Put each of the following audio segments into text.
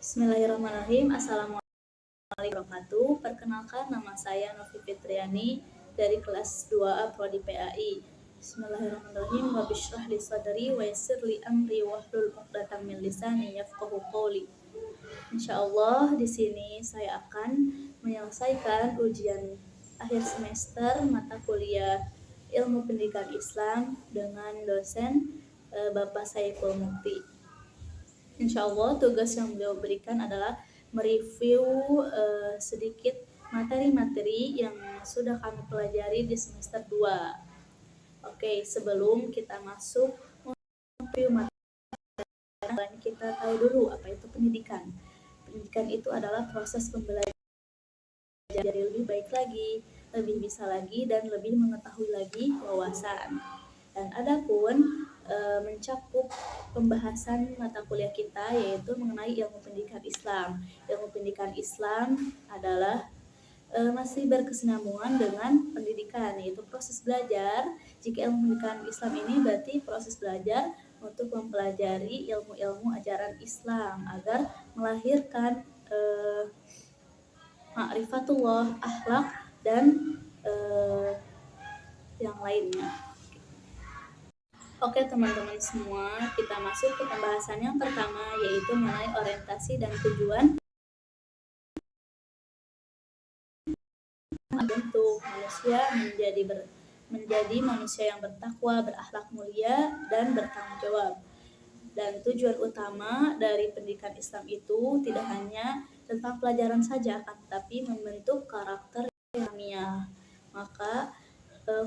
Bismillahirrahmanirrahim. Assalamualaikum warahmatullahi wabarakatuh. Perkenalkan, nama saya Novi Fitriani dari kelas 2A Prodi PAI. Bismillahirrahmanirrahim. Rabbi shrah li sadri wa yassir li amri wahlul 'uqdatam min lisani yafqahu qawli. Insyaallah di sini saya akan menyelesaikan ujian akhir semester mata kuliah Ilmu Pendidikan Islam dengan dosen Bapak Saiful Mukti. Insya Allah tugas yang beliau berikan adalah mereview sedikit materi-materi yang sudah kami pelajari di semester 2. Oke, sebelum kita masuk mereview materi, kita tahu dulu apa itu pendidikan. Pendidikan itu adalah proses pembelajaran jadi lebih baik lagi, lebih bisa lagi, dan lebih mengetahui lagi wawasan. Dan adapun mencakup pembahasan mata kuliah kita yaitu mengenai ilmu pendidikan Islam. Ilmu pendidikan Islam adalah masih berkesinambungan dengan pendidikan, yaitu proses belajar. Jika ilmu pendidikan Islam ini berarti proses belajar untuk mempelajari ilmu-ilmu ajaran Islam agar melahirkan ma'rifatullah, akhlak, dan yang lainnya. Oke teman-teman semua, kita masuk ke pembahasan yang pertama yaitu mengenai orientasi dan tujuan bentuk manusia menjadi manusia yang bertakwa, berakhlak mulia, dan bertanggung jawab. Dan tujuan utama dari pendidikan Islam itu tidak hanya tentang pelajaran saja, akan tetapi membentuk karakter ilmiah. Maka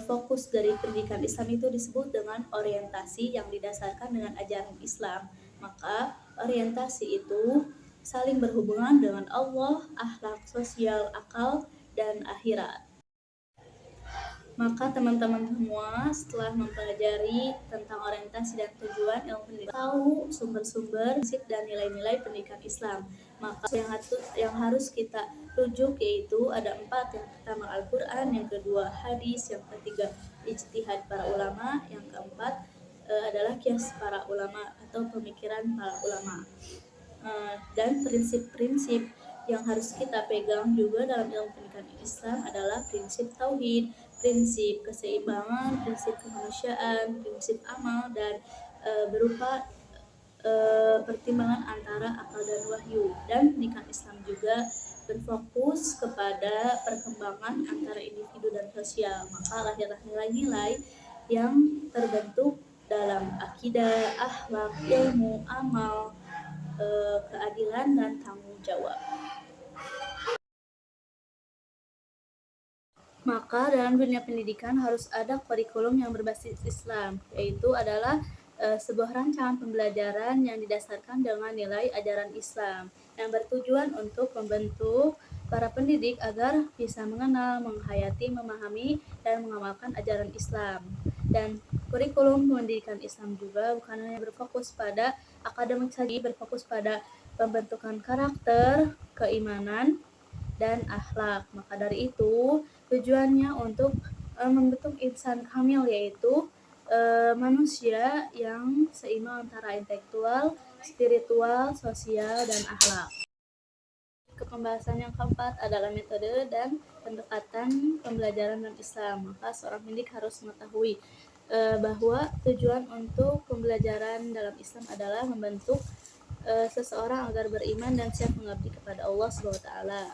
fokus dari pendidikan Islam itu disebut dengan orientasi yang didasarkan dengan ajaran Islam. Maka orientasi itu saling berhubungan dengan Allah, akhlak, sosial, akal, dan akhirat. Maka teman-teman semua setelah mempelajari tentang orientasi dan tujuan ilmu pendidikan, tahu sumber-sumber, prinsip dan nilai-nilai pendidikan Islam. Maka yang harus kita rujuk yaitu ada 4. Yang pertama Al-Quran, yang kedua hadis, yang ketiga ijtihad para ulama, yang keempat adalah kias para ulama atau pemikiran para ulama. Dan prinsip-prinsip yang harus kita pegang juga dalam ilmu pendidikan Islam adalah prinsip tauhid, prinsip keseimbangan, prinsip kemanusiaan, prinsip amal, dan berupa pertimbangan antara akal dan wahyu. Dan pendidikan Islam juga berfokus kepada perkembangan antara individu dan sosial. Maka lahirlah nilai-nilai yang terbentuk dalam akidah, akhlak, ilmu, amal, keadilan, dan tanggung jawab. Maka dalam dunia pendidikan harus ada kurikulum yang berbasis Islam, yaitu adalah sebuah rancangan pembelajaran yang didasarkan dengan nilai ajaran Islam yang bertujuan untuk membentuk para pendidik agar bisa mengenal, menghayati, memahami, dan mengamalkan ajaran Islam. Dan kurikulum pendidikan Islam juga bukan hanya berfokus pada akademik saja, berfokus pada pembentukan karakter, keimanan, dan akhlak. Maka dari itu tujuannya untuk membentuk insan kamil, yaitu manusia yang seimbang antara intelektual, spiritual, sosial, dan akhlak. Ke pembahasan yang keempat adalah metode dan pendekatan pembelajaran dalam Islam. Maka seorang pendidik harus mengetahui bahwa tujuan untuk pembelajaran dalam Islam adalah membentuk seseorang agar beriman dan siap mengabdi kepada Allah SWT.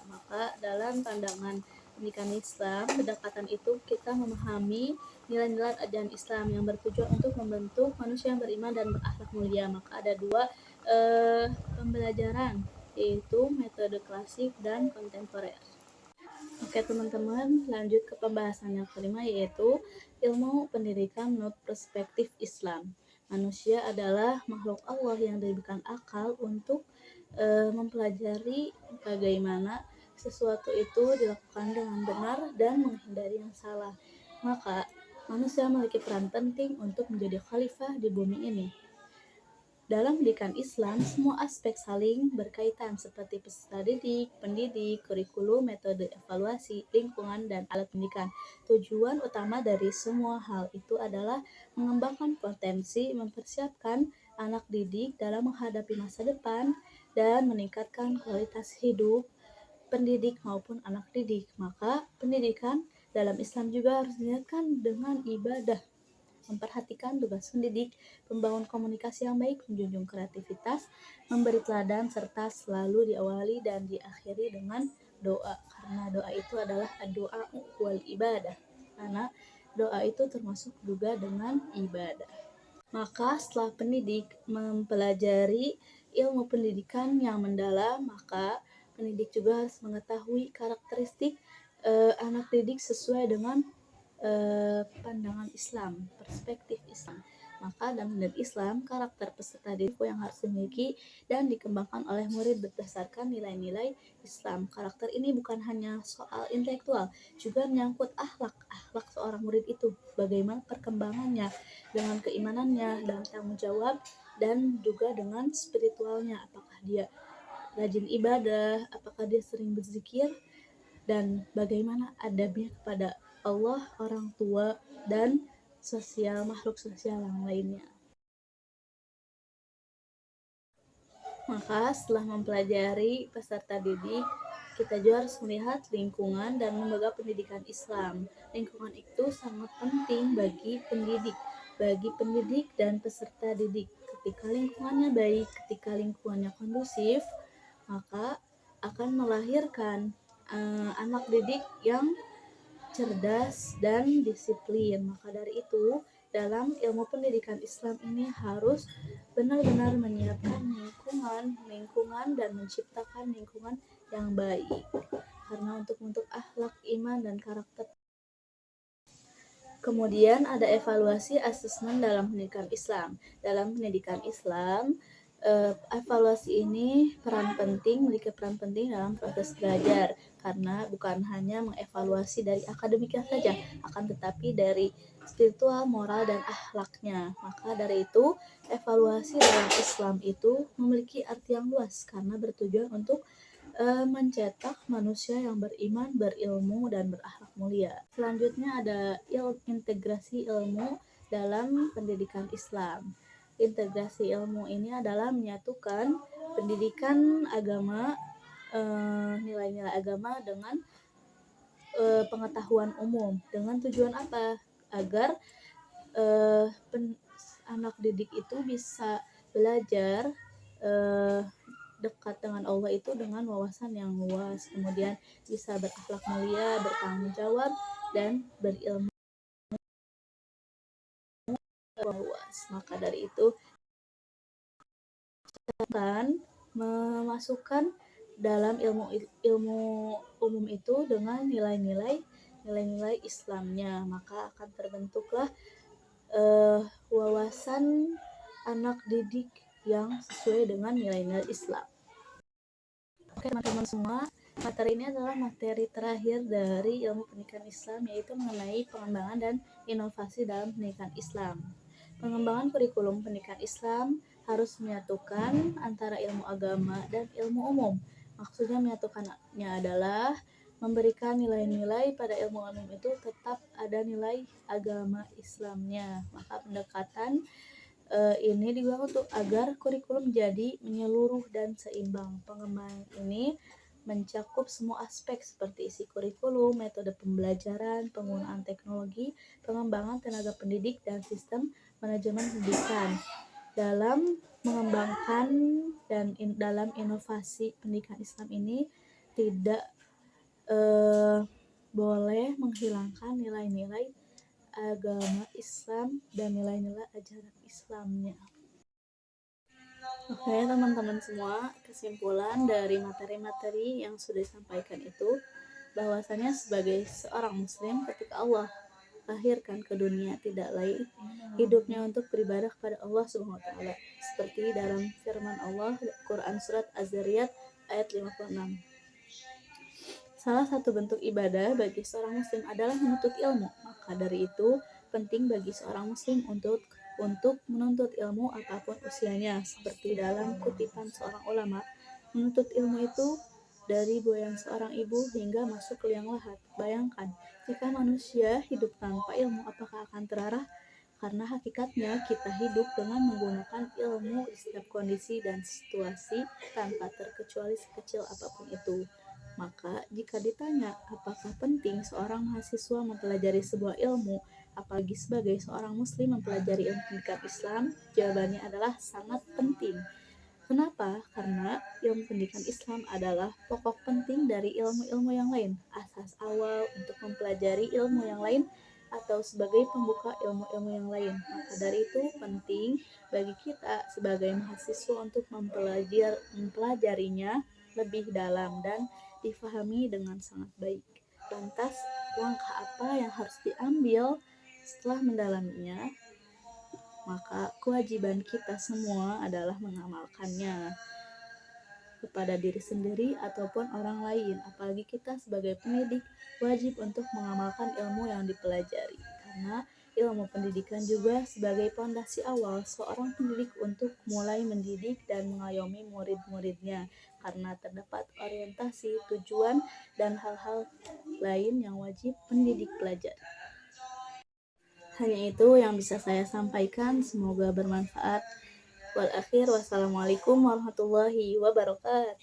Maka dalam pandangan pendidikan Islam, pendekatan itu kita memahami nilai-nilai ajaran Islam yang bertujuan untuk membentuk manusia yang beriman dan berakhlak mulia. Maka ada 2 pembelajaran, yaitu metode klasik dan kontemporer. Oke teman-teman, lanjut ke pembahasan yang kelima, yaitu ilmu pendidikan menurut perspektif Islam. Manusia adalah makhluk Allah yang diberikan akal untuk mempelajari bagaimana sesuatu itu dilakukan dengan benar dan menghindari yang salah. Maka manusia memiliki peran penting untuk menjadi khalifah di bumi ini. Dalam pendidikan Islam, semua aspek saling berkaitan seperti peserta didik, pendidik, kurikulum, metode evaluasi, lingkungan, dan alat pendidikan. Tujuan utama dari semua hal itu adalah mengembangkan potensi, mempersiapkan anak didik dalam menghadapi masa depan dan meningkatkan kualitas hidup pendidik maupun anak didik. Maka pendidikan dalam Islam juga harus diniatkan dengan ibadah, memperhatikan tugas pendidik, membangun komunikasi yang baik, menjunjung kreativitas, memberi teladan, serta selalu diawali dan diakhiri dengan doa. Karena doa itu adalah doa wal ibadah. Karena doa itu termasuk juga dengan ibadah. Maka setelah pendidik mempelajari ilmu pendidikan yang mendalam, maka pendidik juga harus mengetahui karakteristik anak didik sesuai dengan pandangan Islam, perspektif Islam. Maka dalam Islam, karakter peserta didik yang harus dimiliki dan dikembangkan oleh murid berdasarkan nilai-nilai Islam. Karakter ini bukan hanya soal intelektual, juga menyangkut akhlak seorang murid itu, bagaimana perkembangannya, dengan keimanannya, dan tanggung jawab, dan juga dengan spiritualnya, apakah dia rajin ibadah, apakah dia sering berzikir, dan bagaimana adabnya kepada Allah, orang tua, dan makhluk sosial yang lainnya. Maka setelah mempelajari peserta didik, kita juga harus melihat lingkungan dan lembaga pendidikan Islam. Lingkungan itu sangat penting bagi pendidik dan peserta didik. Ketika lingkungannya baik, ketika lingkungannya kondusif, maka akan melahirkan anak didik yang cerdas dan disiplin. Maka dari itu, dalam ilmu pendidikan Islam ini harus benar-benar menyiapkan lingkungan dan menciptakan lingkungan yang baik. Karena untuk akhlak, iman, dan karakter. Kemudian ada evaluasi asesmen dalam pendidikan Islam. Dalam pendidikan Islam, evaluasi ini memiliki peran penting dalam proses belajar, karena bukan hanya mengevaluasi dari akademiknya saja, akan tetapi dari spiritual, moral, dan akhlaknya. Maka dari itu, evaluasi dalam Islam itu memiliki arti yang luas karena bertujuan untuk mencetak manusia yang beriman, berilmu, dan berakhlak mulia. Selanjutnya ada integrasi ilmu dalam pendidikan Islam. Integrasi ilmu ini adalah menyatukan pendidikan agama, nilai-nilai agama dengan pengetahuan umum. Dengan tujuan apa? Agar anak didik itu bisa belajar dekat dengan Allah itu dengan wawasan yang luas, kemudian bisa berakhlak mulia, bertanggung jawab, dan berilmu luas. Maka dari itu akan memasukkan dalam ilmu umum itu dengan nilai-nilai Islamnya, maka akan terbentuklah wawasan anak didik yang sesuai dengan nilai-nilai Islam. Oke teman-teman semua, materi ini adalah materi terakhir dari ilmu pendidikan Islam, yaitu mengenai pengembangan dan inovasi dalam pendidikan Islam. Pengembangan kurikulum pendidikan Islam harus menyatukan antara ilmu agama dan ilmu umum. Maksudnya menyatukannya adalah memberikan nilai-nilai pada ilmu umum itu tetap ada nilai agama Islamnya. Maka pendekatan ini digunakan untuk agar kurikulum menjadi menyeluruh dan seimbang. Pengembangan ini mencakup semua aspek seperti isi kurikulum, metode pembelajaran, penggunaan teknologi, pengembangan tenaga pendidik, dan sistem manajemen pendidikan. Dalam mengembangkan dan dalam inovasi pendidikan Islam ini tidak boleh menghilangkan nilai-nilai agama Islam dan nilai-nilai ajaran Islamnya. Oke teman-teman semua, kesimpulan dari materi-materi yang sudah disampaikan itu bahwasanya sebagai seorang muslim, ketika Allah lahirkan ke dunia, tidak lain hidupnya untuk beribadah kepada Allah Subhanahu wa taala, seperti dalam firman Allah Quran surat Az-Zariyat ayat 56. Salah satu bentuk ibadah bagi seorang muslim adalah menuntut ilmu. Maka dari itu, penting bagi seorang muslim untuk menuntut ilmu apapun usianya. Seperti dalam kutipan seorang ulama, menuntut ilmu itu dari buayan seorang ibu hingga masuk ke liang lahat. Bayangkan, jika manusia hidup tanpa ilmu, apakah akan terarah? karena hakikatnya kita hidup dengan menggunakan ilmu di setiap kondisi dan situasi tanpa terkecuali sekecil apapun itu. Maka jika ditanya apakah penting seorang mahasiswa mempelajari sebuah ilmu, apalagi sebagai seorang muslim mempelajari ilmu pendidikan Islam, jawabannya adalah sangat penting. Kenapa? Karena ilmu pendidikan Islam adalah pokok penting dari ilmu-ilmu yang lain, asas awal untuk mempelajari ilmu yang lain atau sebagai pembuka ilmu-ilmu yang lain. Maka dari itu penting bagi kita sebagai mahasiswa untuk mempelajarinya lebih dalam dan difahami dengan sangat baik. Lantas, langkah apa yang harus diambil setelah mendalaminya? Maka kewajiban kita semua adalah mengamalkannya kepada diri sendiri ataupun orang lain. Apalagi kita sebagai pendidik wajib untuk mengamalkan ilmu yang dipelajari. Karena ilmu pendidikan juga sebagai pondasi awal seorang pendidik untuk mulai mendidik dan mengayomi murid-muridnya. Karena terdapat orientasi, tujuan, dan hal-hal lain yang wajib pendidik pelajari. Hanya itu yang bisa saya sampaikan, semoga bermanfaat. Wal akhir, wassalamualaikum warahmatullahi wabarakatuh.